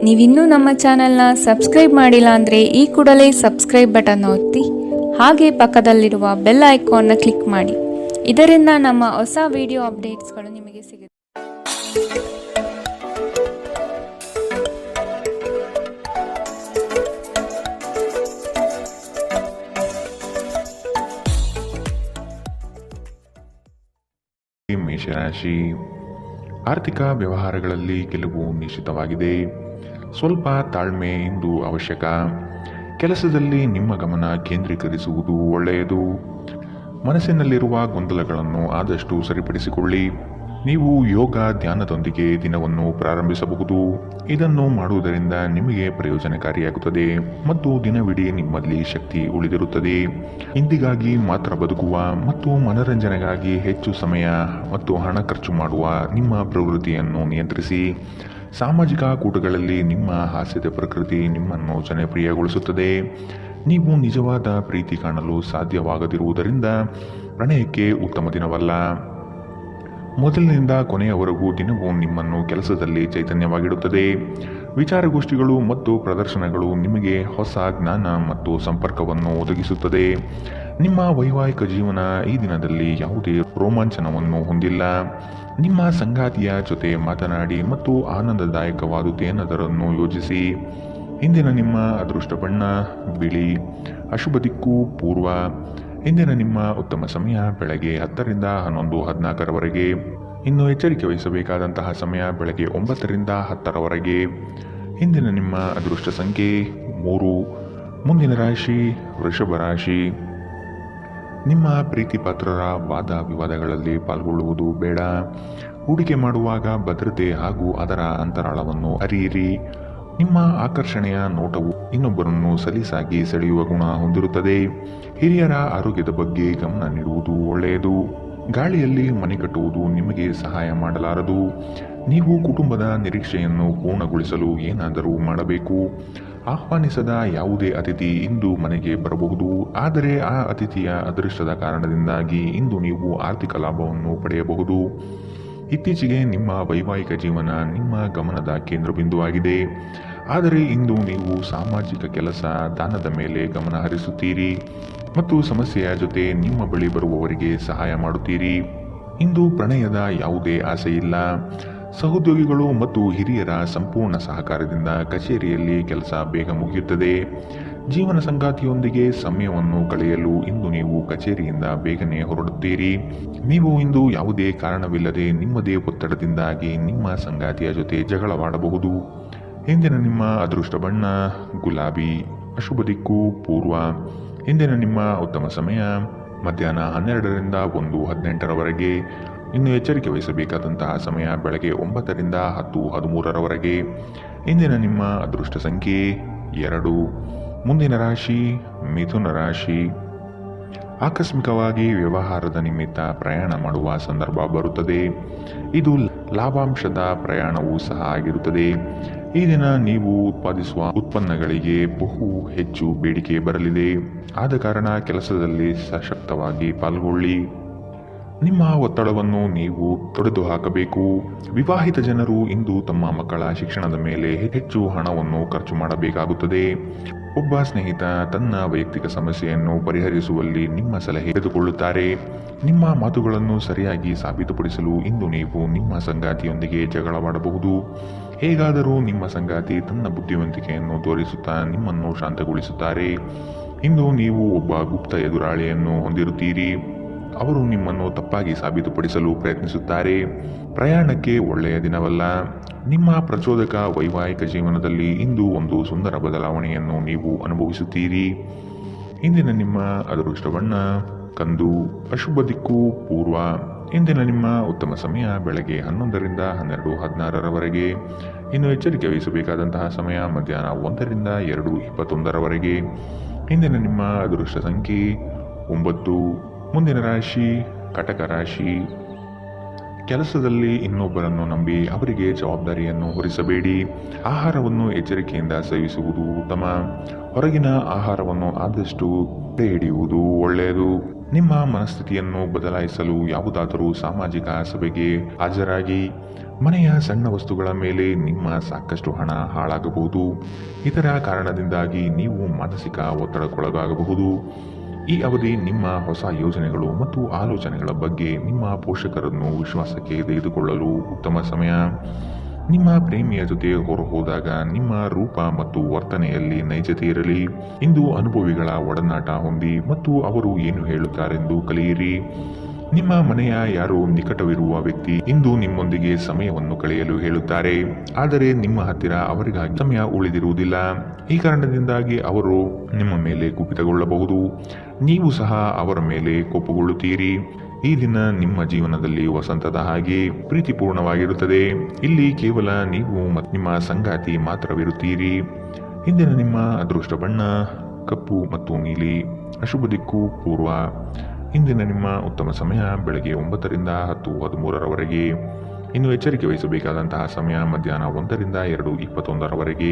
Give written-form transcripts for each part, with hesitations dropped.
ನೀವಿನ್ನೂ ನಮ್ಮ ಚಾನೆಲ್ನ ಸಬ್ಸ್ಕ್ರೈಬ್ ಮಾಡಿಲ್ಲ ಅಂದರೆ ಈ ಕೂಡಲೇ ಸಬ್ಸ್ಕ್ರೈಬ್ ಬಟನ್ ಒತ್ತಿ ಹಾಗೆ ಪಕ್ಕದಲ್ಲಿರುವ ಬೆಲ್ ಐಕಾನ್ನ ಕ್ಲಿಕ್ ಮಾಡಿ. ಇದರಿಂದ ನಮ್ಮ ಹೊಸ ವಿಡಿಯೋ ಅಪ್ಡೇಟ್ಸ್ಗಳು ನಿಮಗೆ ಸಿಗುತ್ತೆ. ಮೇಷರಾಶಿ, ಆರ್ಥಿಕ ವ್ಯವಹಾರಗಳಲ್ಲಿ ಗೆಲುವು ನಿಶ್ಚಿತವಾಗಿದೆ. ಸ್ವಲ್ಪ ತಾಳ್ಮೆ ಇಂದು ಅವಶ್ಯಕ. ಕೆಲಸದಲ್ಲಿ ನಿಮ್ಮ ಗಮನ ಕೇಂದ್ರೀಕರಿಸುವುದು ಒಳ್ಳೆಯದು. ಮನಸ್ಸಿನಲ್ಲಿರುವ ಗೊಂದಲಗಳನ್ನು ಆದಷ್ಟು ಸರಿಪಡಿಸಿಕೊಳ್ಳಿ. ನೀವು ಯೋಗ ಧ್ಯಾನದೊಂದಿಗೆ ದಿನವನ್ನು ಪ್ರಾರಂಭಿಸಬಹುದು. ಇದನ್ನು ಮಾಡುವುದರಿಂದ ನಿಮಗೆ ಪ್ರಯೋಜನಕಾರಿಯಾಗುತ್ತದೆ ಮತ್ತು ದಿನವಿಡೀ ನಿಮ್ಮಲ್ಲಿ ಶಕ್ತಿ ಉಳಿದಿರುತ್ತದೆ. ಇಂದಿಗಾಗಿ ಮಾತ್ರ ಬದುಕುವ ಮತ್ತು ಮನರಂಜನೆಗಾಗಿ ಹೆಚ್ಚು ಸಮಯ ಮತ್ತು ಹಣ ಖರ್ಚು ಮಾಡುವ ನಿಮ್ಮ ಪ್ರವೃತ್ತಿಯನ್ನು ನಿಯಂತ್ರಿಸಿ. ಸಾಮಾಜಿಕ ಕೂಟಗಳಲ್ಲಿ ನಿಮ್ಮ ಹಾಸ್ಯದ ಪ್ರಕೃತಿ ನಿಮ್ಮನ್ನು ಜನಪ್ರಿಯಗೊಳಿಸುತ್ತದೆ. ನೀವು ನಿಜವಾದ ಪ್ರೀತಿ ಕಾಣಲು ಸಾಧ್ಯವಾಗದಿರುವುದರಿಂದ ಪ್ರಣಯಕ್ಕೆ ಉತ್ತಮ ದಿನವಲ್ಲ. ಮೊದಲಿನಿಂದ ಕೊನೆಯವರೆಗೂ ದಿನವೂ ನಿಮ್ಮನ್ನು ಕೆಲಸದಲ್ಲಿ ಚೈತನ್ಯವಾಗಿಡುತ್ತದೆ. ವಿಚಾರಗೋಷ್ಠಿಗಳು ಮತ್ತು ಪ್ರದರ್ಶನಗಳು ನಿಮಗೆ ಹೊಸ ಜ್ಞಾನ ಮತ್ತು ಸಂಪರ್ಕವನ್ನು ಒದಗಿಸುತ್ತದೆ. ನಿಮ್ಮ ವೈವಾಹಿಕ ಜೀವನ ಈ ದಿನದಲ್ಲಿ ಯಾವುದೇ ರೋಮಾಂಚನವನ್ನು ಹೊಂದಿಲ್ಲ. ನಿಮ್ಮ ಸಂಗಾತಿಯ ಜೊತೆ ಮಾತನಾಡಿ ಮತ್ತು ಆನಂದದಾಯಕವಾದುದೇನಾದರನ್ನು ಯೋಜಿಸಿ. ಇಂದಿನ ನಿಮ್ಮ ಅದೃಷ್ಟ ಬಣ್ಣ ಬಿಳಿ. ಅಶುಭ ದಿಕ್ಕು ಪೂರ್ವ. ಇಂದಿನ ನಿಮ್ಮ ಉತ್ತಮ ಸಮಯ ಬೆಳಗ್ಗೆ 10 ರಿಂದ 11:14 ಇನ್ನು ಎಚ್ಚರಿಕೆ ವಹಿಸಬೇಕಾದಂತಹ ಸಮಯ ಬೆಳಗ್ಗೆ 9 ರಿಂದ 10 ಇಂದಿನ ನಿಮ್ಮ ಅದೃಷ್ಟ ಸಂಖ್ಯೆ 3. ಮುಂದಿನ ರಾಶಿ ವೃಷಭ ರಾಶಿ. ನಿಮ್ಮ ಪ್ರೀತಿ ಪಾತ್ರರ ವಾದ ವಿವಾದಗಳಲ್ಲಿ ಪಾಲ್ಗೊಳ್ಳುವುದು ಬೇಡ. ಹೂಡಿಕೆ ಮಾಡುವಾಗ ಭದ್ರತೆ ಹಾಗೂ ಅದರ ಅಂತರಾಳವನ್ನು ಅರಿಯಿರಿ. ನಿಮ್ಮ ಆಕರ್ಷಣೆಯ ನೋಟವು ಇನ್ನೊಬ್ಬರನ್ನು ಸಲೀಸಾಗಿ ಸೆಳೆಯುವ ಗುಣ ಹೊಂದಿರುತ್ತದೆ. ಹಿರಿಯರ ಆರೋಗ್ಯದ ಬಗ್ಗೆ ಗಮನ ನೀಡುವುದು ಒಳ್ಳೆಯದು. ಗಾಳಿಯಲ್ಲಿ ಮನೆ ಕಟ್ಟುವುದು ನಿಮಗೆ ಸಹಾಯ ಮಾಡಲಾರದು. ನೀವು ಕುಟುಂಬದ ನಿರೀಕ್ಷೆಯನ್ನು ಪೂರ್ಣಗೊಳಿಸಲು ಏನಾದರೂ ಮಾಡಬೇಕು. ಆಹ್ವಾನಿಸದ ಯಾವುದೇ ಅತಿಥಿ ಇಂದು ಮನೆಗೆ ಬರಬಹುದು. ಆದರೆ ಆ ಅತಿಥಿಯ ಅದೃಷ್ಟದ ಕಾರಣದಿಂದಾಗಿ ಇಂದು ನೀವು ಆರ್ಥಿಕ ಲಾಭವನ್ನು ಪಡೆಯಬಹುದು. ಇತ್ತೀಚೆಗೆ ನಿಮ್ಮ ವೈವಾಹಿಕ ಜೀವನ ನಿಮ್ಮ ಗಮನದ ಕೇಂದ್ರಬಿಂದುವಾಗಿದೆ. ಆದರೆ ಇಂದು ನೀವು ಸಾಮಾಜಿಕ ಕೆಲಸ ದಾನದ ಮೇಲೆ ಗಮನ ಹರಿಸುತ್ತೀರಿ ಮತ್ತು ಸಮಸ್ಯೆಯ ಜೊತೆ ನಿಮ್ಮ ಬಳಿ ಬರುವವರಿಗೆ ಸಹಾಯ ಮಾಡುತ್ತೀರಿ. ಇಂದು ಪ್ರಣಯದ ಯಾವುದೇ ಆಸೆಯಿಲ್ಲ. ಸಹೋದ್ಯೋಗಿಗಳು ಮತ್ತು ಹಿರಿಯರ ಸಂಪೂರ್ಣ ಸಹಕಾರದಿಂದ ಕಚೇರಿಯಲ್ಲಿ ಕೆಲಸ ಬೇಗ ಮುಗಿಯುತ್ತದೆ. ಜೀವನ ಸಂಗಾತಿಯೊಂದಿಗೆ ಸಮಯವನ್ನು ಕಳೆಯಲು ಇಂದು ನೀವು ಕಚೇರಿಯಿಂದ ಬೇಗನೆ ಹೊರಡುತ್ತೀರಿ. ನೀವು ಇಂದು ಯಾವುದೇ ಕಾರಣವಿಲ್ಲದೆ ನಿಮ್ಮದೇ ಒತ್ತಡದಿಂದಾಗಿ ನಿಮ್ಮ ಸಂಗಾತಿಯ ಜೊತೆ ಜಗಳವಾಡಬಹುದು. ಇಂದಿನ ನಿಮ್ಮ ಅದೃಷ್ಟ ಬಣ್ಣ ಗುಲಾಬಿ. ಅಶುಭ ದಿಕ್ಕು ಪೂರ್ವ. ಇಂದಿನ ನಿಮ್ಮ ಉತ್ತಮ ಸಮಯ ಮಧ್ಯಾಹ್ನ 12 ರಿಂದ 1:18 ಇನ್ನು ಎಚ್ಚರಿಕೆ ವಹಿಸಬೇಕಾದಂತಹ ಸಮಯ ಬೆಳಗ್ಗೆ 9 ರಿಂದ 10:13 ಇಂದಿನ ನಿಮ್ಮ ಅದೃಷ್ಟ ಸಂಖ್ಯೆ 2. ಮುಂದಿನ ರಾಶಿ ಮಿಥುನ ರಾಶಿ. ಆಕಸ್ಮಿಕವಾಗಿ ವ್ಯವಹಾರದ ನಿಮಿತ್ತ ಪ್ರಯಾಣ ಮಾಡುವ ಸಂದರ್ಭ ಬರುತ್ತದೆ. ಇದು ಲಾಭಾಂಶದ ಪ್ರಯಾಣವೂ ಸಹ ಆಗಿರುತ್ತದೆ. ಈ ದಿನ ನೀವು ಉತ್ಪಾದಿಸುವ ಉತ್ಪನ್ನಗಳಿಗೆ ಬಹು ಹೆಚ್ಚು ಬೇಡಿಕೆ ಬರಲಿದೆ. ಆದ ಕಾರಣ ಕೆಲಸದಲ್ಲಿ ಸಶಕ್ತವಾಗಿ ಪಾಲ್ಗೊಳ್ಳಿ. ನಿಮ್ಮ ಒತ್ತಡವನ್ನು ನೀವು ತೊಡೆದು ಹಾಕಬೇಕು. ವಿವಾಹಿತ ಜನರು ಇಂದು ತಮ್ಮ ಮಕ್ಕಳ ಶಿಕ್ಷಣದ ಮೇಲೆ ಹೆಚ್ಚು ಹಣವನ್ನು ಖರ್ಚು ಮಾಡಬೇಕಾಗುತ್ತದೆ. ಒಬ್ಬ ಸ್ನೇಹಿತ ತನ್ನ ವೈಯಕ್ತಿಕ ಸಮಸ್ಯೆಯನ್ನು ಪರಿಹರಿಸುವಲ್ಲಿ ನಿಮ್ಮ ಸಲಹೆ ತೆಗೆದುಕೊಳ್ಳುತ್ತಾರೆ. ನಿಮ್ಮ ಮಾತುಗಳನ್ನು ಸರಿಯಾಗಿ ಸಾಬೀತುಪಡಿಸಲು ಇಂದು ನೀವು ನಿಮ್ಮ ಸಂಗಾತಿಯೊಂದಿಗೆ ಜಗಳವಾಡಬಹುದು. ಹೇಗಾದರೂ ನಿಮ್ಮ ಸಂಗಾತಿ ತನ್ನ ಬುದ್ಧಿವಂತಿಕೆಯನ್ನು ತೋರಿಸುತ್ತಾ ನಿಮ್ಮನ್ನು ಶಾಂತಗೊಳಿಸುತ್ತಾರೆ. ಇಂದು ನೀವು ಒಬ್ಬ ಗುಪ್ತ ಎದುರಾಳಿಯನ್ನು ಹೊಂದಿರುತ್ತೀರಿ. ಅವರು ನಿಮ್ಮನ್ನು ತಪ್ಪಾಗಿ ಸಾಬೀತುಪಡಿಸಲು ಪ್ರಯತ್ನಿಸುತ್ತಾರೆ. ಪ್ರಯಾಣಕ್ಕೆ ಒಳ್ಳೆಯ ದಿನವಲ್ಲ. ನಿಮ್ಮ ಪ್ರಚೋದಕ ವೈವಾಹಿಕ ಜೀವನದಲ್ಲಿ ಇಂದು ಒಂದು ಸುಂದರ ಬದಲಾವಣೆಯನ್ನು ನೀವು ಅನುಭವಿಸುತ್ತೀರಿ. ಇಂದಿನ ನಿಮ್ಮ ಅದೃಷ್ಟ ಬಣ್ಣ ಕಂದು. ಅಶುಭ ದಿಕ್ಕು ಪೂರ್ವ. ಇಂದಿನ ನಿಮ್ಮ ಉತ್ತಮ ಸಮಯ ಬೆಳಗ್ಗೆ 11 ರಿಂದ 12:16 ಇನ್ನು ಎಚ್ಚರಿಕೆ ವಹಿಸಬೇಕಾದಂತಹ ಸಮಯ ಮಧ್ಯಾಹ್ನ 1 ರಿಂದ 2:21 ಇಂದಿನ ನಿಮ್ಮ ಅದೃಷ್ಟ ಸಂಖ್ಯೆ 9. ಮುಂದಿನ ರಾಶಿ ಕಟಕ ರಾಶಿ. ಕೆಲಸದಲ್ಲಿ ಇನ್ನೊಬ್ಬರನ್ನು ನಂಬಿ ಅವರಿಗೆ ಜವಾಬ್ದಾರಿಯನ್ನು ಹೊರಿಸಬೇಡಿ. ಆಹಾರವನ್ನು ಎಚ್ಚರಿಕೆಯಿಂದ ಸೇವಿಸುವುದು ಉತ್ತಮ. ಹೊರಗಿನ ಆಹಾರವನ್ನು ಆದಷ್ಟು ತಡೆ ಹಿಡಿಯುವುದು ಒಳ್ಳೆಯದು. ನಿಮ್ಮ ಮನಸ್ಥಿತಿಯನ್ನು ಬದಲಾಯಿಸಲು ಯಾವುದಾದರೂ ಸಾಮಾಜಿಕ ಸಭೆಗೆ ಹಾಜರಾಗಿ. ಮನೆಯ ಸಣ್ಣ ವಸ್ತುಗಳ ಮೇಲೆ ನಿಮ್ಮ ಸಾಕಷ್ಟು ಹಣ ಹಾಳಾಗಬಹುದು. ಇದರ ಕಾರಣದಿಂದಾಗಿ ನೀವು ಮಾನಸಿಕ ಒತ್ತಡಕ್ಕೊಳಗಾಗಬಹುದು. ಈ ಅವಧಿ ನಿಮ್ಮ ಹೊಸ ಯೋಜನೆಗಳು ಮತ್ತು ಆಲೋಚನೆಗಳ ಬಗ್ಗೆ ನಿಮ್ಮ ಪೋಷಕರನ್ನು ವಿಶ್ವಾಸಕ್ಕೆ ತೆಗೆದುಕೊಳ್ಳಲು ಉತ್ತಮ ಸಮಯ. ನಿಮ್ಮ ಪ್ರೇಮಿಯ ಜೊತೆ ಹೊರಹೋದಾಗ ನಿಮ್ಮ ರೂಪ ಮತ್ತು ವರ್ತನೆಯಲ್ಲಿ ನೈಜತೆ ಇರಲಿ. ಇಂದು ಅನುಭವಿಗಳ ಒಡನಾಟ ಹೊಂದಿ ಮತ್ತು ಅವರು ಏನು ಹೇಳುತ್ತಾರೆಂದು ಕಲಿಯಿರಿ. ನಿಮ್ಮ ಮನೆಯ ಯಾರೋ ನಿಕಟವಿರುವ ವ್ಯಕ್ತಿ ಇಂದು ನಿಮ್ಮೊಂದಿಗೆ ಸಮಯವನ್ನು ಕಳೆಯಲು ಹೇಳುತ್ತಾರೆ, ಆದರೆ ನಿಮ್ಮ ಹತ್ತಿರ ಅವರಿಗಾಗಿ ಸಮಯ ಉಳಿದಿರುವುದಿಲ್ಲ. ಈ ಕಾರಣದಿಂದಾಗಿ ಅವರು ನಿಮ್ಮ ಮೇಲೆ ಕುಪಿತಗೊಳ್ಳಬಹುದು. ನೀವು ಸಹ ಅವರ ಮೇಲೆ ಕೋಪಗೊಳ್ಳುತ್ತೀರಿ. ಈ ದಿನ ನಿಮ್ಮ ಜೀವನದಲ್ಲಿ ವಸಂತದ ಹಾಗೆ ಪ್ರೀತಿಪೂರ್ಣವಾಗಿರುತ್ತದೆ. ಇಲ್ಲಿ ಕೇವಲ ನೀವು ಮತ್ತು ನಿಮ್ಮ ಸಂಗಾತಿ ಮಾತ್ರವಿರುತ್ತೀರಿ. ಇಂದಿನ ನಿಮ್ಮ ಅದೃಷ್ಟ ಬಣ್ಣ ಕಪ್ಪು ಮತ್ತು ನೀಲಿ. ಅಶುಭ ದಿಕ್ಕು ಪೂರ್ವ. ಇಂದಿನ ನಿಮ್ಮ ಉತ್ತಮ ಸಮಯ ಬೆಳಗ್ಗೆ 9 ರಿಂದ 10:13ರವರೆಗೆ. ಇನ್ನು ಎಚ್ಚರಿಕೆ ವಹಿಸಬೇಕಾದಂತಹ ಸಮಯ ಮಧ್ಯಾಹ್ನ 1 ರಿಂದ 2:21ರವರೆಗೆ.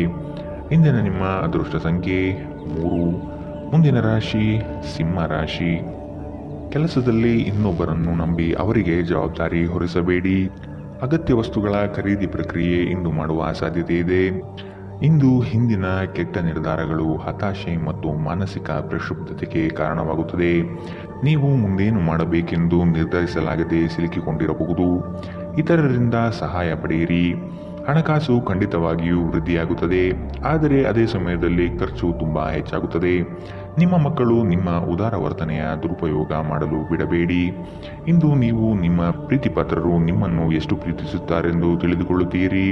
ಇಂದಿನ ನಿಮ್ಮ ಅದೃಷ್ಟ ಸಂಖ್ಯೆ 3. ಮುಂದಿನ ರಾಶಿ ಸಿಂಹ ರಾಶಿ. ಕೆಲಸದಲ್ಲಿ ಇನ್ನೊಬ್ಬರನ್ನು ನಂಬಿ ಅವರಿಗೆ ಜವಾಬ್ದಾರಿ ಹೊರಿಸಬೇಡಿ. ಅಗತ್ಯ ವಸ್ತುಗಳ ಖರೀದಿ ಪ್ರಕ್ರಿಯೆ ಇಂದು ಮಾಡುವ ಸಾಧ್ಯತೆ ಇದೆ. ಇಂದು ಹಿಂದಿನ ಕೆಟ್ಟ ನಿರ್ಧಾರಗಳು ಹತಾಶೆ ಮತ್ತು ಮಾನಸಿಕ ಪ್ರಕ್ಷುಬ್ಧತೆಗೆ ಕಾರಣವಾಗುತ್ತದೆ. ನೀವು ಮುಂದೇನು ಮಾಡಬೇಕೆಂದು ನಿರ್ಧರಿಸಲಾಗದೆ ಸಿಲುಕಿಕೊಂಡಿರಬಹುದು. ಇತರರಿಂದ ಸಹಾಯ ಪಡೆಯಿರಿ. ಹಣಕಾಸು ಖಂಡಿತವಾಗಿಯೂ ವೃದ್ಧಿಯಾಗುತ್ತದೆ, ಆದರೆ ಅದೇ ಸಮಯದಲ್ಲಿ ಖರ್ಚು ತುಂಬ ಹೆಚ್ಚಾಗುತ್ತದೆ. ನಿಮ್ಮ ಮಕ್ಕಳು ನಿಮ್ಮ ಉದಾರ ವರ್ತನೆಯ ದುರುಪಯೋಗ ಮಾಡಲು ಬಿಡಬೇಡಿ. ಇಂದು ನೀವು ನಿಮ್ಮ ಪ್ರೀತಿಪಾತ್ರರು ನಿಮ್ಮನ್ನು ಎಷ್ಟು ಪ್ರೀತಿಸುತ್ತಾರೆಂದು ತಿಳಿದುಕೊಳ್ಳುತ್ತೀರಿ.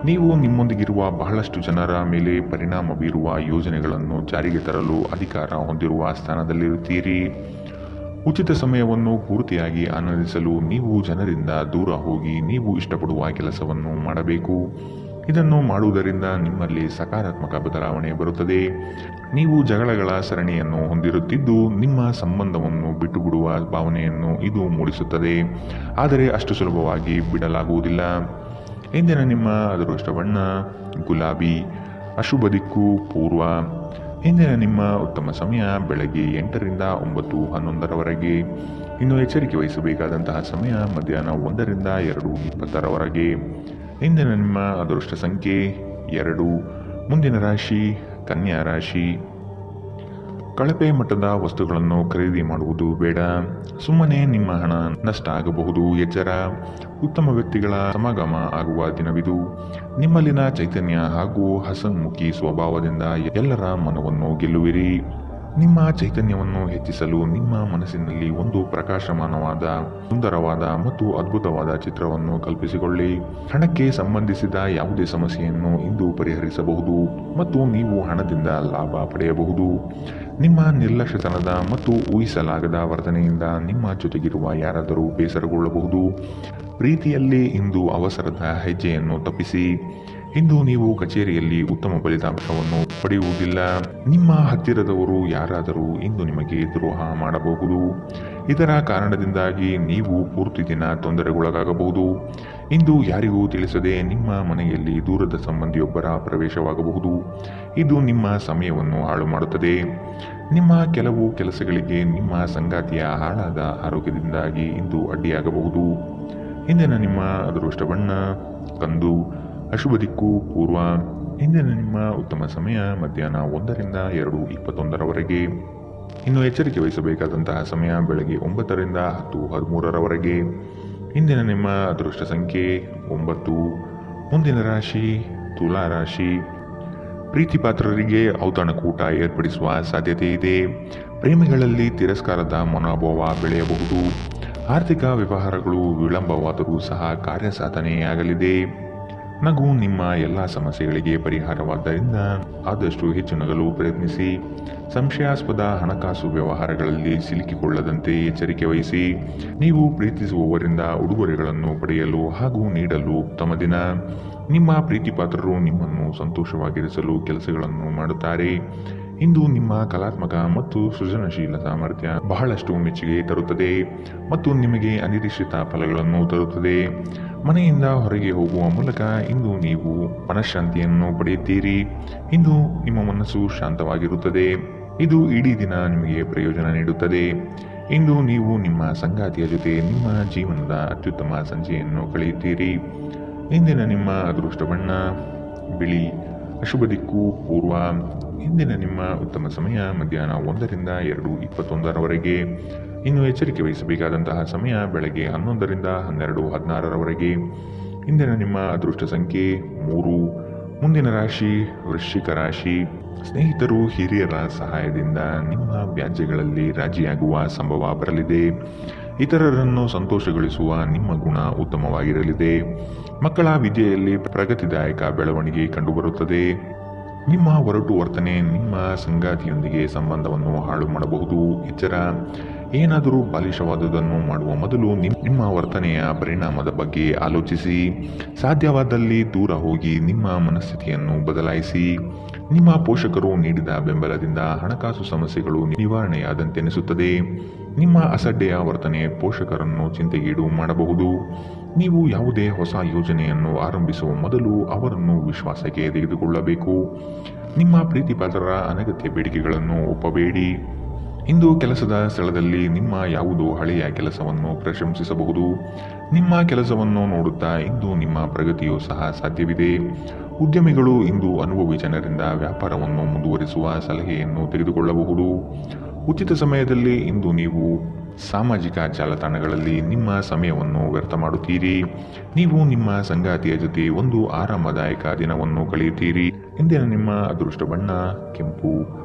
ನೀವು ನಿಮ್ಮೊಂದಿಗಿರುವ ಬಹಳಷ್ಟು ಜನರ ಮೇಲೆ ಪರಿಣಾಮ ಬೀರುವ ಯೋಜನೆಗಳನ್ನು ಜಾರಿಗೆ ತರಲು ಅಧಿಕಾರ ಹೊಂದಿರುವ ಸ್ಥಾನದಲ್ಲಿರುತ್ತೀರಿ. ಉಚಿತ ಸಮಯವನ್ನು ಪೂರ್ತಿಯಾಗಿ ಆನಂದಿಸಲು ನೀವು ಜನರಿಂದ ದೂರ ಹೋಗಿ ನೀವು ಇಷ್ಟಪಡುವ ಕೆಲಸವನ್ನು ಮಾಡಬೇಕು. ಇದನ್ನು ಮಾಡುವುದರಿಂದ ನಿಮ್ಮಲ್ಲಿ ಸಕಾರಾತ್ಮಕ ಬದಲಾವಣೆ ಬರುತ್ತದೆ. ನೀವು ಜಗಳಗಳ ಸರಣಿಯನ್ನು ಹೊಂದಿರುತ್ತಿದ್ದು ನಿಮ್ಮ ಸಂಬಂಧವನ್ನು ಬಿಟ್ಟುಬಿಡುವ ಭಾವನೆಯನ್ನು ಇದು ಮೂಡಿಸುತ್ತದೆ, ಆದರೆ ಅಷ್ಟು ಸುಲಭವಾಗಿ ಬಿಡಲಾಗುವುದಿಲ್ಲ. ಇಂದಿನ ನಿಮ್ಮ ಅದೃಷ್ಟ ಬಣ್ಣ ಗುಲಾಬಿ. ಅಶುಭ ದಿಕ್ಕು ಪೂರ್ವ. ಇಂದಿನ ನಿಮ್ಮ ಉತ್ತಮ ಸಮಯ ಬೆಳಗ್ಗೆ 8 ರಿಂದ 9:11ರವರೆಗೆ. ಇನ್ನು ಎಚ್ಚರಿಕೆ ವಹಿಸಬೇಕಾದಂತಹ ಸಮಯ ಮಧ್ಯಾಹ್ನ 1 ರಿಂದ 2:20ರವರೆಗೆ. ಇಂದಿನ ನಿಮ್ಮ ಅದೃಷ್ಟ ಸಂಖ್ಯೆ 2. ಮುಂದಿನ ರಾಶಿ ಕನ್ಯಾ ರಾಶಿ. ಕಳಪೆ ಮಟ್ಟದ ವಸ್ತುಗಳನ್ನು ಖರೀದಿ ಮಾಡುವುದು ಬೇಡ. ಸುಮ್ಮನೆ ನಿಮ್ಮ ಹಣ ನಷ್ಟ ಆಗಬಹುದು. ಎಚ್ಚರ. ಉತ್ತಮ ವ್ಯಕ್ತಿಗಳ ಸಮಾಗಮ ಆಗುವ ದಿನವಿದು. ನಿಮ್ಮಲ್ಲಿನ ಚೈತನ್ಯ ಹಾಗೂ ಹಸನ್ಮುಖಿ ಸ್ವಭಾವದಿಂದ ಎಲ್ಲರ ಮನವನ್ನು ಗೆಲ್ಲುವಿರಿ. ನಿಮ್ಮ ಚೈತನ್ಯವನ್ನು ಹೆಚ್ಚಿಸಲು ನಿಮ್ಮ ಮನಸ್ಸಿನಲ್ಲಿ ಒಂದು ಪ್ರಕಾಶಮಾನವಾದ, ಸುಂದರವಾದ ಮತ್ತು ಅದ್ಭುತವಾದ ಚಿತ್ರವನ್ನು ಕಲ್ಪಿಸಿಕೊಳ್ಳಿ. ಹಣಕ್ಕೆ ಸಂಬಂಧಿಸಿದ ಯಾವುದೇ ಸಮಸ್ಯೆಯನ್ನು ಇಂದು ಪರಿಹರಿಸಬಹುದು ಮತ್ತು ನೀವು ಹಣದಿಂದ ಲಾಭ ಪಡೆಯಬಹುದು. ನಿಮ್ಮ ನಿರ್ಲಕ್ಷ್ಯತನದ ಮತ್ತು ಊಹಿಸಲಾಗದ ವರ್ತನೆಯಿಂದ ನಿಮ್ಮ ಜೊತೆಗಿರುವ ಯಾರಾದರೂ ಬೇಸರಗೊಳ್ಳಬಹುದು. ಪ್ರೀತಿಯಲ್ಲಿ ಇಂದು ಅವಸರದ ಹೆಜ್ಜೆಯನ್ನು ತಪ್ಪಿಸಿ. ಇಂದು ನೀವು ಕಚೇರಿಯಲ್ಲಿ ಉತ್ತಮ ಫಲಿತಾಂಶವನ್ನು ಪಡೆಯುವುದಿಲ್ಲ. ನಿಮ್ಮ ಹತ್ತಿರದವರು ಯಾರಾದರೂ ಇಂದು ನಿಮಗೆ ದ್ರೋಹ ಮಾಡಬಹುದು. ಇದರ ಕಾರಣದಿಂದಾಗಿ ನೀವು ಪೂರ್ತಿ ದಿನ ತೊಂದರೆಗೊಳಗಾಗಬಹುದು. ಇಂದು ಯಾರಿಗೂ ತಿಳಿಸದೆ ನಿಮ್ಮ ಮನೆಯಲ್ಲಿ ದೂರದ ಸಂಬಂಧಿಯೊಬ್ಬರ ಪ್ರವೇಶವಾಗಬಹುದು. ಇದು ನಿಮ್ಮ ಸಮಯವನ್ನು ಹಾಳು ಮಾಡುತ್ತದೆ. ನಿಮ್ಮ ಕೆಲವು ಕೆಲಸಗಳಿಗೆ ನಿಮ್ಮ ಸಂಗಾತಿಯ ಹಾಳಾದ ಆರೋಗ್ಯದಿಂದಾಗಿ ಇಂದು ಅಡ್ಡಿಯಾಗಬಹುದು. ಇಂದಿನ ನಿಮ್ಮ ಅದೃಷ್ಟ ಬಣ್ಣ ಕಂದು. ಅಶುಭ ದಿಕ್ಕು ಪೂರ್ವ. ಇಂದಿನ ನಿಮ್ಮ ಉತ್ತಮ ಸಮಯ ಮಧ್ಯಾಹ್ನ 1 ರಿಂದ 2:21ರವರೆಗೆ. ಇನ್ನು ಎಚ್ಚರಿಕೆ ವಹಿಸಬೇಕಾದಂತಹ ಸಮಯ ಬೆಳಗ್ಗೆ 9 ರಿಂದ 10:13ರವರೆಗೆ. ಇಂದಿನ ನಿಮ್ಮ ಅದೃಷ್ಟ ಸಂಖ್ಯೆ 9. ಮುಂದಿನ ರಾಶಿ ತುಲಾ ರಾಶಿ. ಪ್ರೀತಿಪಾತ್ರರಿಗೆ ಔತಣಕೂಟ ಏರ್ಪಡಿಸುವ ಸಾಧ್ಯತೆ ಇದೆ. ಪ್ರೇಮಿಗಳಲ್ಲಿ ತಿರಸ್ಕಾರದ ಮನೋಭಾವ ಬೆಳೆಯಬಹುದು. ಆರ್ಥಿಕ ವ್ಯವಹಾರಗಳು ವಿಳಂಬವಾದರೂ ಸಹ ಕಾರ್ಯಸಾಧನೆಯಾಗಲಿದೆ. ನಗು ನಿಮ್ಮ ಎಲ್ಲ ಸಮಸ್ಯೆಗಳಿಗೆ ಪರಿಹಾರವಾದ್ದರಿಂದ ಆದಷ್ಟು ಹೆಚ್ಚು ನಗಲು ಪ್ರಯತ್ನಿಸಿ. ಸಂಶಯಾಸ್ಪದ ಹಣಕಾಸು ವ್ಯವಹಾರಗಳಲ್ಲಿ ಸಿಲುಕಿಕೊಳ್ಳದಂತೆ ಎಚ್ಚರಿಕೆ ವಹಿಸಿ. ನೀವು ಪ್ರೀತಿಸುವವರಿಂದ ಉಡುಗೊರೆಗಳನ್ನು ಪಡೆಯಲು ಹಾಗೂ ನೀಡಲು ಉತ್ತಮ ದಿನ. ನಿಮ್ಮ ಪ್ರೀತಿಪಾತ್ರರು ನಿಮ್ಮನ್ನು ಸಂತೋಷವಾಗಿರಿಸಲು ಕೆಲಸಗಳನ್ನು ಮಾಡುತ್ತಾರೆ. ಇಂದು ನಿಮ್ಮ ಕಲಾತ್ಮಕ ಮತ್ತು ಸೃಜನಶೀಲ ಸಾಮರ್ಥ್ಯ ಬಹಳಷ್ಟು ಮೆಚ್ಚುಗೆ ತರುತ್ತದೆ ಮತ್ತು ನಿಮಗೆ ಅನಿರೀಕ್ಷಿತ ಫಲಗಳನ್ನು ತರುತ್ತದೆ. ಮನೆಯಿಂದ ಹೊರಗೆ ಹೋಗುವ ಮೂಲಕ ಇಂದು ನೀವು ಮನಃಶಾಂತಿಯನ್ನು ಪಡೆಯುತ್ತೀರಿ. ಇಂದು ನಿಮ್ಮ ಮನಸ್ಸು ಶಾಂತವಾಗಿರುತ್ತದೆ. ಇದು ಇಡೀ ದಿನ ನಿಮಗೆ ಪ್ರಯೋಜನ ನೀಡುತ್ತದೆ. ಇಂದು ನೀವು ನಿಮ್ಮ ಸಂಗಾತಿಯ ಜೊತೆ ನಿಮ್ಮ ಜೀವನದ ಅತ್ಯುತ್ತಮ ಸಂಜೆಯನ್ನು ಕಳೆಯುತ್ತೀರಿ. ಇಂದಿನ ನಿಮ್ಮ ಅದೃಷ್ಟ ಬಣ್ಣ ಬಿಳಿ. ಅಶುಭ ದಿಕ್ಕು ಪೂರ್ವ. ಇಂದಿನ ನಿಮ್ಮ ಉತ್ತಮ ಸಮಯ ಮಧ್ಯಾಹ್ನ 1ರಿಂದ 2:21 ಇನ್ನು ಎಚ್ಚರಿಕೆ ವಹಿಸಬೇಕಾದಂತಹ ಸಮಯ ಬೆಳಗ್ಗೆ 11ರಿಂದ 12:16 ಇಂದಿನ ನಿಮ್ಮ ಅದೃಷ್ಟ ಸಂಖ್ಯೆ 3. ಮುಂದಿನ ರಾಶಿ ವೃಶ್ಚಿಕ ರಾಶಿ. ಸ್ನೇಹಿತರು, ಹಿರಿಯರ ಸಹಾಯದಿಂದ ನಿಮ್ಮ ವ್ಯಾಜ್ಯಗಳಲ್ಲಿ ರಾಜಿಯಾಗುವ ಸಂಭವ ಬರಲಿದೆ. ಇತರರನ್ನು ಸಂತೋಷಗೊಳಿಸುವ ನಿಮ್ಮ ಗುಣ ಉತ್ತಮವಾಗಿರಲಿದೆ. ಮಕ್ಕಳ ವಿದ್ಯೆಯಲ್ಲಿ ಪ್ರಗತಿದಾಯಕ ಬೆಳವಣಿಗೆ ಕಂಡುಬರುತ್ತದೆ. ನಿಮ್ಮ ಒರಟು ವರ್ತನೆ ನಿಮ್ಮ ಸಂಗಾತಿಯೊಂದಿಗೆ ಸಂಬಂಧವನ್ನು ಹಾಳು ಮಾಡಬಹುದು. ಎಚ್ಚರ, ಏನಾದರೂ ಬಾಲಿಶವಾದುದನ್ನು ಮಾಡುವ ಮೊದಲು ನಿಮ್ಮ ವರ್ತನೆಯ ಪರಿಣಾಮದ ಬಗ್ಗೆ ಆಲೋಚಿಸಿ. ಸಾಧ್ಯವಾದಲ್ಲಿ ದೂರ ಹೋಗಿ ನಿಮ್ಮ ಮನಸ್ಥಿತಿಯನ್ನು ಬದಲಾಯಿಸಿ. ನಿಮ್ಮ ಪೋಷಕರು ನೀಡಿದ ಬೆಂಬಲದಿಂದ ಹಣಕಾಸು ಸಮಸ್ಯೆಗಳು ನಿವಾರಣೆಯಾದಂತೆನಿಸುತ್ತದೆ. ನಿಮ್ಮ ಅಸಡ್ಡೆಯ ವರ್ತನೆ ಪೋಷಕರನ್ನು ಚಿಂತೆಗೀಡು ಮಾಡಬಹುದು. ನೀವು ಯಾವುದೇ ಹೊಸ ಯೋಜನೆಯನ್ನು ಆರಂಭಿಸುವ ಮೊದಲು ಅವರನ್ನು ವಿಶ್ವಾಸಕ್ಕೆ ತೆಗೆದುಕೊಳ್ಳಬೇಕು. ನಿಮ್ಮ ಪ್ರೀತಿಪಾತ್ರರ ಅನಗತ್ಯ ಬೇಡಿಕೆಗಳನ್ನು ಒಪ್ಪಬೇಡಿ. ಇಂದು ಕೆಲಸದ ಸ್ಥಳದಲ್ಲಿ ನಿಮ್ಮ ಯಾವುದೋ ಹಳೆಯ ಕೆಲಸವನ್ನು ಪ್ರಶಂಸಿಸಬಹುದು. ನಿಮ್ಮ ಕೆಲಸವನ್ನು ನೋಡುತ್ತಾ ಇಂದು ನಿಮ್ಮ ಪ್ರಗತಿಯೂ ಸಹ ಸಾಧ್ಯವಿದೆ. ಉದ್ಯಮಿಗಳು ಇಂದು ಅನುಭವಿ ಜನರಿಂದ ವ್ಯಾಪಾರವನ್ನು ಮುಂದುವರಿಸುವ ಸಲಹೆಯನ್ನು ತೆಗೆದುಕೊಳ್ಳಬಹುದು. ಉಚಿತ ಸಮಯದಲ್ಲಿ ಇಂದು ನೀವು ಸಾಮಾಜಿಕ ಜಾಲತಾಣಗಳಲ್ಲಿ ನಿಮ್ಮ ಸಮಯವನ್ನು ವ್ಯರ್ಥ ಮಾಡುತ್ತೀರಿ. ನೀವು ನಿಮ್ಮ ಸಂಗಾತಿಯ ಜೊತೆ ಒಂದು ಆರಾಮದಾಯಕ ದಿನವನ್ನು ಕಳೆಯುತ್ತೀರಿ. ಇಂದಿನ ನಿಮ್ಮ ಅದೃಷ್ಟ ಬಣ್ಣ ಕೆಂಪು.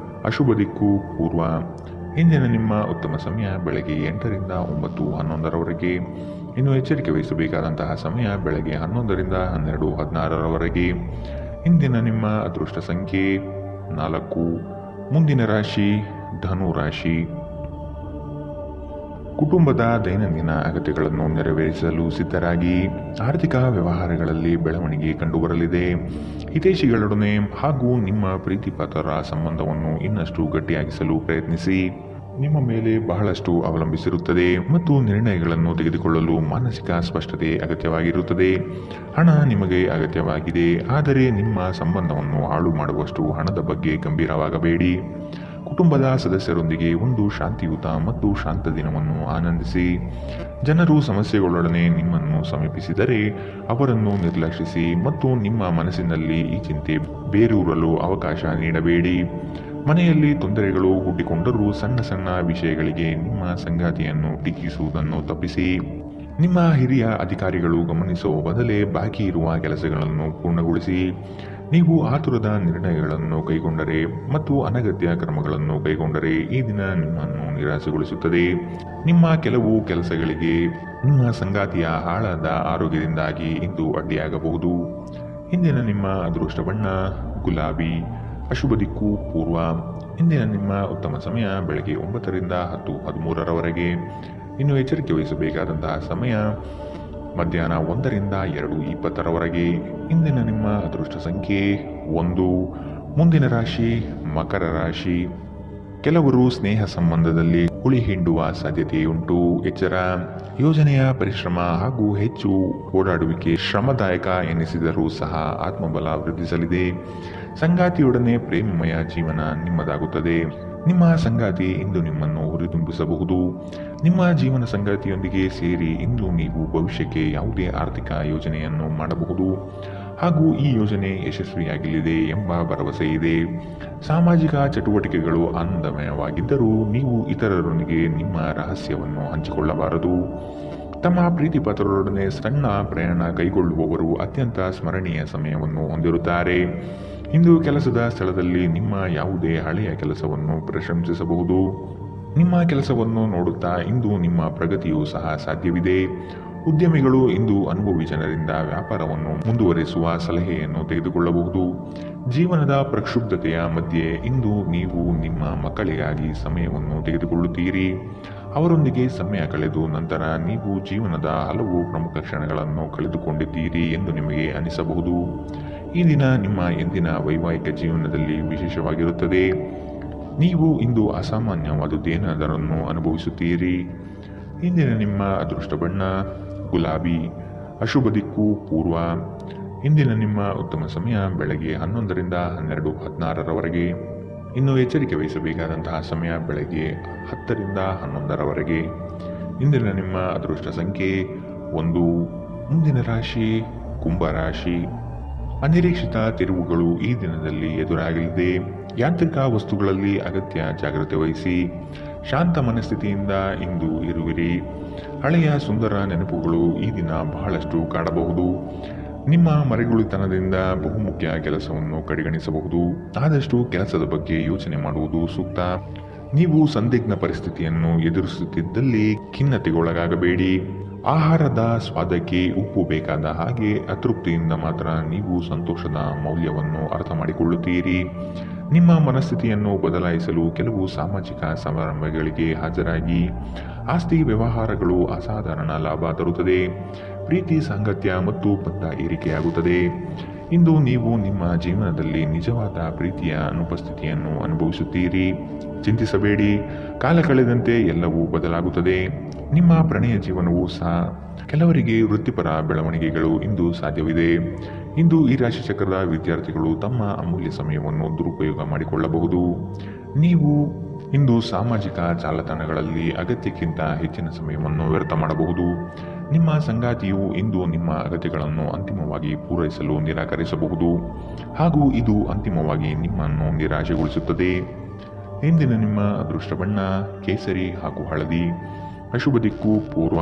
ಅಶುಭ ದಿಕ್ಕು ಪೂರ್ವ. ಇಂದಿನ ನಿಮ್ಮ ಉತ್ತಮ ಸಮಯ ಬೆಳಗ್ಗೆ 8ರಿಂದ 9:11 ಇನ್ನು ಎಚ್ಚರಿಕೆ ವಹಿಸಬೇಕಾದಂತಹ ಸಮಯ ಬೆಳಗ್ಗೆ 11ರಿಂದ 12:16 ಇಂದಿನ ನಿಮ್ಮ ಅದೃಷ್ಟ ಸಂಖ್ಯೆ 4. ಮುಂದಿನ ರಾಶಿ ಧನು ರಾಶಿ. ಕುಟುಂಬದ ದೈನಂದಿನ ಅಗತ್ಯಗಳನ್ನು ನೆರವೇರಿಸಲು ಸಿದ್ಧರಾಗಿ. ಆರ್ಥಿಕ ವ್ಯವಹಾರಗಳಲ್ಲಿ ಬೆಳವಣಿಗೆ ಕಂಡುಬರಲಿದೆ. ಹಿತೈಷಿಗಳೊಡನೆ ಹಾಗೂ ನಿಮ್ಮ ಪ್ರೀತಿಪಾತ್ರರ ಸಂಬಂಧವನ್ನು ಇನ್ನಷ್ಟು ಗಟ್ಟಿಯಾಗಿಸಲು ಪ್ರಯತ್ನಿಸಿ. ನಿಮ್ಮ ಮೇಲೆ ಬಹಳಷ್ಟು ಅವಲಂಬಿಸಿರುತ್ತದೆ ಮತ್ತು ನಿರ್ಣಯಗಳನ್ನು ತೆಗೆದುಕೊಳ್ಳಲು ಮಾನಸಿಕ ಸ್ಪಷ್ಟತೆ ಅಗತ್ಯವಾಗಿರುತ್ತದೆ. ಹಣ ನಿಮಗೆ ಅಗತ್ಯವಾಗಿದೆ, ಆದರೆ ನಿಮ್ಮ ಸಂಬಂಧವನ್ನು ಹಾಳು ಮಾಡುವಷ್ಟು ಹಣದ ಬಗ್ಗೆ ಗಂಭೀರವಾಗಬೇಡಿ. ಕುಟುಂಬದ ಸದಸ್ಯರೊಂದಿಗೆ ಒಂದು ಶಾಂತಿಯುತ ಮತ್ತು ಶಾಂತ ದಿನವನ್ನು ಆನಂದಿಸಿ. ಜನರು ಸಮಸ್ಯೆಗಳೊಡನೆ ನಿಮ್ಮನ್ನು ಸಮೀಪಿಸಿದರೆ ಅವರನ್ನು ನಿರ್ಲಕ್ಷಿಸಿ ಮತ್ತು ನಿಮ್ಮ ಮನಸ್ಸಿನಲ್ಲಿ ಈ ಚಿಂತೆ ಬೇರೂರಲು ಅವಕಾಶ ನೀಡಬೇಡಿ. ಮನೆಯಲ್ಲಿ ತೊಂದರೆಗಳು ಹುಟ್ಟಿಕೊಂಡರೂ ಸಣ್ಣ ಸಣ್ಣ ವಿಷಯಗಳಿಗೆ ನಿಮ್ಮ ಸಂಗಾತಿಯನ್ನು ಟೀಕಿಸುವುದನ್ನು ತಪ್ಪಿಸಿ. ನಿಮ್ಮ ಹಿರಿಯ ಅಧಿಕಾರಿಗಳು ಗಮನಿಸುವ ಬದಲೇ ಬಾಕಿ ಇರುವ ಕೆಲಸಗಳನ್ನು ಪೂರ್ಣಗೊಳಿಸಿ. ನೀವು ಆತುರದ ನಿರ್ಣಯಗಳನ್ನು ಕೈಗೊಂಡರೆ ಮತ್ತು ಅನಗತ್ಯ ಕ್ರಮಗಳನ್ನು ಕೈಗೊಂಡರೆ ಈ ದಿನ ನಿಮ್ಮನ್ನು ನಿರಾಸೆಗೊಳಿಸುತ್ತದೆ. ನಿಮ್ಮ ಕೆಲವು ಕೆಲಸಗಳಿಗೆ ನಿಮ್ಮ ಸಂಗಾತಿಯ ಹಾಳಾದ ಆರೋಗ್ಯದಿಂದಾಗಿ ಇಂದು ಅಡ್ಡಿಯಾಗಬಹುದು. ಇಂದಿನ ನಿಮ್ಮ ಅದೃಷ್ಟ ಬಣ್ಣ ಗುಲಾಬಿ. ಅಶುಭ ದಿಕ್ಕು ಪೂರ್ವ. ಇಂದಿನ ನಿಮ್ಮ ಉತ್ತಮ ಸಮಯ ಬೆಳಗ್ಗೆ 9ರಿಂದ 10:13 ಇನ್ನು ಎಚ್ಚರಿಕೆ ವಹಿಸಬೇಕಾದಂತಹ ಸಮಯ ಮಧ್ಯಾಹ್ನ 1ರಿಂದ 2:20 ಇಂದಿನ ನಿಮ್ಮ ಅದೃಷ್ಟ ಸಂಖ್ಯೆ 1. ಮುಂದಿನ ರಾಶಿ ಮಕರ ರಾಶಿ. ಕೆಲವರು ಸ್ನೇಹ ಸಂಬಂಧದಲ್ಲಿ ಹುಳಿ ಹಿಂಡುವ ಸಾಧ್ಯತೆಯುಂಟು. ಎಚ್ಚರ, ಯೋಜನೆಯ ಪರಿಶ್ರಮ ಹಾಗೂ ಹೆಚ್ಚು ಓಡಾಡುವಿಕೆ ಶ್ರಮದಾಯಕ ಎನಿಸಿದರೂ ಸಹ ಆತ್ಮಬಲ ವೃದ್ಧಿಸಲಿದೆ. ಸಂಗಾತಿಯೊಡನೆ ಪ್ರೇಮಮಯ ಜೀವನ ನಿಮ್ಮದಾಗುತ್ತದೆ. ನಿಮ್ಮ ಸಂಗಾತಿ ಇಂದು ನಿಮ್ಮನ್ನು ಹುರಿದುಂಬಿಸಬಹುದು. ನಿಮ್ಮ ಜೀವನ ಸಂಗಾತಿಯೊಂದಿಗೆ ಸೇರಿ ಇಂದು ನೀವು ಭವಿಷ್ಯಕ್ಕೆ ಯಾವುದೇ ಆರ್ಥಿಕ ಯೋಜನೆಯನ್ನು ಮಾಡಬಹುದು ಹಾಗೂ ಈ ಯೋಜನೆ ಯಶಸ್ವಿಯಾಗಲಿದೆ ಎಂಬ ಭರವಸೆ ಇದೆ. ಸಾಮಾಜಿಕ ಚಟುವಟಿಕೆಗಳು ಆನಂದಮಯವಾಗಿದ್ದರೂ ನೀವು ಇತರರೊಂದಿಗೆ ನಿಮ್ಮ ರಹಸ್ಯವನ್ನು ಹಂಚಿಕೊಳ್ಳಬಾರದು. ತಮ್ಮ ಪ್ರೀತಿಪಾತ್ರರೊಡನೆ ಸಣ್ಣ ಪ್ರಯಾಣ ಕೈಗೊಳ್ಳುವವರು ಅತ್ಯಂತ ಸ್ಮರಣೀಯ ಸಮಯವನ್ನು ಹೊಂದಿರುತ್ತಾರೆ. ಇಂದು ಕೆಲಸದ ಸ್ಥಳದಲ್ಲಿ ನಿಮ್ಮ ಯಾವುದೇ ಹಳೆಯ ಕೆಲಸವನ್ನು ಪ್ರಶಂಸಿಸಬಹುದು. ನಿಮ್ಮ ಕೆಲಸವನ್ನು ನೋಡುತ್ತಾ ಇಂದು ನಿಮ್ಮ ಪ್ರಗತಿಯೂ ಸಹ ಸಾಧ್ಯವಿದೆ. ಉದ್ಯಮಿಗಳು ಇಂದು ಅನುಭವಿ ಜನರಿಂದ ವ್ಯಾಪಾರವನ್ನು ಮುಂದುವರಿಸುವ ಸಲಹೆಯನ್ನು ತೆಗೆದುಕೊಳ್ಳಬಹುದು. ಜೀವನದ ಪ್ರಕ್ಷುಬ್ಧತೆಯ ಮಧ್ಯೆ ಇಂದು ನೀವು ನಿಮ್ಮ ಮಕ್ಕಳಿಗಾಗಿ ಸಮಯವನ್ನು ತೆಗೆದುಕೊಳ್ಳುತ್ತೀರಿ. ಅವರೊಂದಿಗೆ ಸಮಯ ಕಳೆದು ನಂತರ ನೀವು ಜೀವನದ ಹಲವು ಪ್ರಮುಖ ಕ್ಷಣಗಳನ್ನು ಕಳೆದುಕೊಂಡಿದ್ದೀರಿ ಎಂದು ನಿಮಗೆ ಅನಿಸಬಹುದು. ಈ ದಿನ ನಿಮ್ಮ ಎಂದಿನ ವೈವಾಹಿಕ ಜೀವನದಲ್ಲಿ ವಿಶೇಷವಾಗಿರುತ್ತದೆ. ನೀವು ಇಂದು ಅಸಾಮಾನ್ಯವಾದುದೇನಾದರನ್ನು ಅನುಭವಿಸುತ್ತೀರಿ. ಇಂದಿನ ನಿಮ್ಮ ಅದೃಷ್ಟ ಬಣ್ಣ ಗುಲಾಬಿ. ಅಶುಭ ದಿಕ್ಕು ಪೂರ್ವ. ಇಂದಿನ ನಿಮ್ಮ ಉತ್ತಮ ಸಮಯ ಬೆಳಗ್ಗೆ 11ರಿಂದ 12:16 ಇನ್ನು ಎಚ್ಚರಿಕೆ ವಹಿಸಬೇಕಾದಂತಹ ಸಮಯ ಬೆಳಗ್ಗೆ 10ರಿಂದ 11ರವರೆಗೆ. ಇಂದಿನ ನಿಮ್ಮ ಅದೃಷ್ಟ ಸಂಖ್ಯೆ 1. ಮುಂದಿನ ರಾಶಿ ಕುಂಭರಾಶಿ. ಅನಿರೀಕ್ಷಿತ ತಿರುವುಗಳು ಈ ದಿನದಲ್ಲಿ ಎದುರಾಗಲಿದೆ. ಯಾಂತ್ರಿಕ ವಸ್ತುಗಳಲ್ಲಿ ಅಗತ್ಯ ಜಾಗ್ರತೆ ವಹಿಸಿ. ಶಾಂತ ಮನಸ್ಥಿತಿಯಿಂದ ಇಂದು ಇರುವಿರಿ. ಹಳೆಯ ಸುಂದರ ನೆನಪುಗಳು ಈ ದಿನ ಬಹಳಷ್ಟು ಕಾಡಬಹುದು. ನಿಮ್ಮ ಮರೆಗುಳಿತನದಿಂದ ಬಹುಮುಖ್ಯ ಕೆಲಸವನ್ನು ಕಡೆಗಣಿಸಬಹುದು. ಆದಷ್ಟು ಕೆಲಸದ ಬಗ್ಗೆ ಯೋಚನೆ ಮಾಡುವುದು ಸೂಕ್ತ. ನೀವು ಸಂದಿಗ್ಧ ಪರಿಸ್ಥಿತಿಯನ್ನು ಎದುರಿಸುತ್ತಿದ್ದಲ್ಲಿ ಖಿನ್ನತೆಗೊಳಗಾಗಬೇಡಿ. ಆಹಾರದ ಸ್ವಾದಕ್ಕೆ ಉಪ್ಪು ಬೇಕಾದ ಹಾಗೆ ಅತೃಪ್ತಿಯಿಂದ ಮಾತ್ರ ನೀವು ಸಂತೋಷದ ಮೌಲ್ಯವನ್ನು ಅರ್ಥ ಮಾಡಿಕೊಳ್ಳುತ್ತೀರಿ. ನಿಮ್ಮ ಮನಸ್ಥಿತಿಯನ್ನು ಬದಲಾಯಿಸಲು ಕೆಲವು ಸಾಮಾಜಿಕ ಸಮಾರಂಭಗಳಿಗೆ ಹಾಜರಾಗಿ. ಆಸ್ತಿ ವ್ಯವಹಾರಗಳು ಅಸಾಧಾರಣ ಲಾಭ ತರುತ್ತದೆ. ಪ್ರೀತಿ ಸಾಂಗತ್ಯ ಮತ್ತು ಬಂಧ ಏರಿಕೆಯಾಗುತ್ತದೆ. ಇಂದು ನೀವು ನಿಮ್ಮ ಜೀವನದಲ್ಲಿ ನಿಜವಾದ ಪ್ರೀತಿಯ ಅನುಪಸ್ಥಿತಿಯನ್ನು ಅನುಭವಿಸುತ್ತೀರಿ. ಚಿಂತಿಸಬೇಡಿ, ಕಾಲ ಕಳೆದಂತೆ ಎಲ್ಲವೂ ಬದಲಾಗುತ್ತದೆ. ನಿಮ್ಮ ಪ್ರಣಯ ಜೀವನವೂ ಸಹ. ಕೆಲವರಿಗೆ ವೃತ್ತಿಪರ ಬೆಳವಣಿಗೆಗಳು ಇಂದು ಸಾಧ್ಯವಿದೆ. ಇಂದು ಈ ರಾಶಿ ಚಕ್ರದ ವಿದ್ಯಾರ್ಥಿಗಳು ತಮ್ಮ ಅಮೂಲ್ಯ ಸಮಯವನ್ನು ದುರುಪಯೋಗ ಮಾಡಿಕೊಳ್ಳಬಹುದು. ನೀವು ಇಂದು ಸಾಮಾಜಿಕ ಜಾಲತಾಣಗಳಲ್ಲಿ ಅಗತ್ಯಕ್ಕಿಂತ ಹೆಚ್ಚಿನ ಸಮಯವನ್ನು ವ್ಯರ್ಥ ಮಾಡಬಹುದು. ನಿಮ್ಮ ಸಂಗಾತಿಯು ಇಂದು ನಿಮ್ಮ ಅಗತ್ಯಗಳನ್ನು ಅಂತಿಮವಾಗಿ ಪೂರೈಸಲು ನಿರಾಕರಿಸಬಹುದು ಹಾಗೂ ಇದು ಅಂತಿಮವಾಗಿ ನಿಮ್ಮನ್ನು ನಿರಾಶೆಗೊಳಿಸುತ್ತದೆ. ಇಂದಿನ ನಿಮ್ಮ ಅದೃಷ್ಟ ಬಣ್ಣ ಕೇಸರಿ ಹಾಗೂ ಹಳದಿ. ಅಶುಭ ದಿಕ್ಕು ಪೂರ್ವ.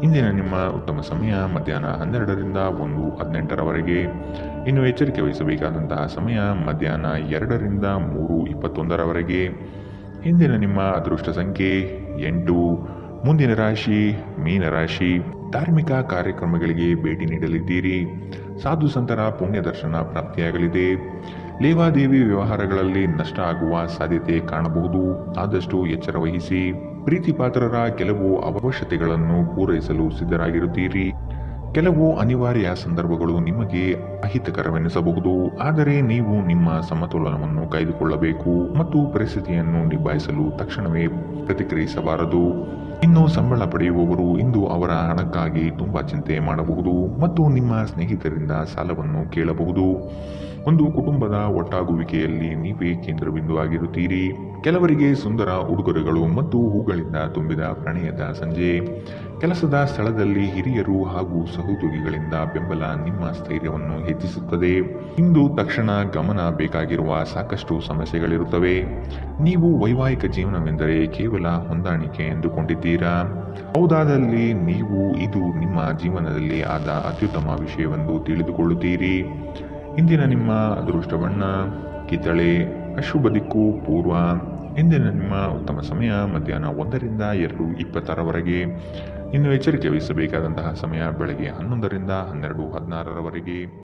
ಇಂದಿನ ನಿಮ್ಮ ಉತ್ತಮ ಸಮಯ ಮಧ್ಯಾಹ್ನ 12ರಿಂದ 1:18ರವರೆಗೆ. ಇನ್ನು ಎಚ್ಚರಿಕೆ ವಹಿಸಬೇಕಾದಂತಹ ಸಮಯ ಮಧ್ಯಾಹ್ನ 2ರಿಂದ 3:21ರವರೆಗೆ. ಇಂದಿನ ನಿಮ್ಮ ಅದೃಷ್ಟ ಸಂಖ್ಯೆ 8. ಮುಂದಿನ ರಾಶಿ ಮೀನರಾಶಿ. ಧಾರ್ಮಿಕ ಕಾರ್ಯಕ್ರಮಗಳಿಗೆ ಭೇಟಿ ನೀಡಲಿದ್ದೀರಿ. ಸಾಧು ಸಂತರ ಪುಣ್ಯ ದರ್ಶನ ಪ್ರಾಪ್ತಿಯಾಗಲಿದೆ. ಲೇವಾದೇವಿ ವ್ಯವಹಾರಗಳಲ್ಲಿ ನಷ್ಟ ಆಗುವ ಸಾಧ್ಯತೆ ಕಾಣಬಹುದು. ಆದಷ್ಟು ಎಚ್ಚರ ವಹಿಸಿ. ಪ್ರೀತಿ ಪಾತ್ರರ ಕೆಲವು ಅವಶ್ಯಕತೆಗಳನ್ನು ಪೂರೈಸಲು ಸಿದ್ಧರಾಗಿರುತ್ತೀರಿ. ಕೆಲವು ಅನಿವಾರ್ಯ ಸಂದರ್ಭಗಳು ನಿಮಗೆ ಅಹಿತಕರವೆನಿಸಬಹುದು. ಆದರೆ ನೀವು ನಿಮ್ಮ ಸಮತೋಲನವನ್ನು ಕಾಯ್ದುಕೊಳ್ಳಬೇಕು ಮತ್ತು ಪರಿಸ್ಥಿತಿಯನ್ನು ನಿಭಾಯಿಸಲು ತಕ್ಷಣವೇ ಪ್ರತಿಕ್ರಿಯಿಸಬಾರದು. ಇನ್ನು ಸಂಬಳ ಪಡೆಯುವವರು ಇಂದು ಅವರ ಹಣಕ್ಕಾಗಿ ತುಂಬಾ ಚಿಂತೆ ಮಾಡಬಹುದು ಮತ್ತು ನಿಮ್ಮ ಸ್ನೇಹಿತರಿಂದ ಸಾಲವನ್ನು ಕೇಳಬಹುದು. ಒಂದು ಕುಟುಂಬದ ಒಟ್ಟಾಗುವಿಕೆಯಲ್ಲಿ ನೀವೇ ಕೇಂದ್ರಬಿಂದು ಆಗಿರುತ್ತೀರಿ. ಕೆಲವರಿಗೆ ಸುಂದರ ಉಡುಗೊರೆಗಳು ಮತ್ತು ಹೂಗಳಿಂದ ತುಂಬಿದ ಪ್ರಣಯದ ಸಂಜೆ. ಕೆಲಸದ ಸ್ಥಳದಲ್ಲಿ ಹಿರಿಯರು ಹಾಗೂ ಸಹೋದ್ಯೋಗಿಗಳಿಂದ ಬೆಂಬಲ ನಿಮ್ಮ ಸ್ಥೈರ್ಯವನ್ನು ಹೆಚ್ಚಿಸುತ್ತದೆ. ಇಂದು ತಕ್ಷಣ ಗಮನ ಬೇಕಾಗಿರುವ ಸಾಕಷ್ಟು ಸಮಸ್ಯೆಗಳಿರುತ್ತವೆ. ನೀವು ವೈವಾಹಿಕ ಜೀವನವೆಂದರೆ ಕೇವಲ ಹೊಂದಾಣಿಕೆ ಎಂದುಕೊಂಡಿದ್ದೀರಾ. ಹೌದಾದಲ್ಲಿ ನೀವು ಇದು ನಿಮ್ಮ ಜೀವನದಲ್ಲಿ ಆದ ಅತ್ಯುತ್ತಮ ವಿಷಯವೆಂದು ತಿಳಿದುಕೊಳ್ಳುತ್ತೀರಿ. ಇಂದಿನ ನಿಮ್ಮ ಅದೃಷ್ಟ ಬಣ್ಣ ಕಿತ್ತಳೆ. ಅಶುಭ ದಿಕ್ಕು ಪೂರ್ವ. ಇಂದಿನ ನಿಮ್ಮ ಉತ್ತಮ ಸಮಯ ಮಧ್ಯಾಹ್ನ 1ರಿಂದ 2:20ರವರೆಗೆ. ಇನ್ನು ಎಚ್ಚರಿಕೆ ವಹಿಸಬೇಕಾದಂತಹ ಸಮಯ ಬೆಳಗ್ಗೆ 11ರಿಂದ 12:16ರವರೆಗೆ.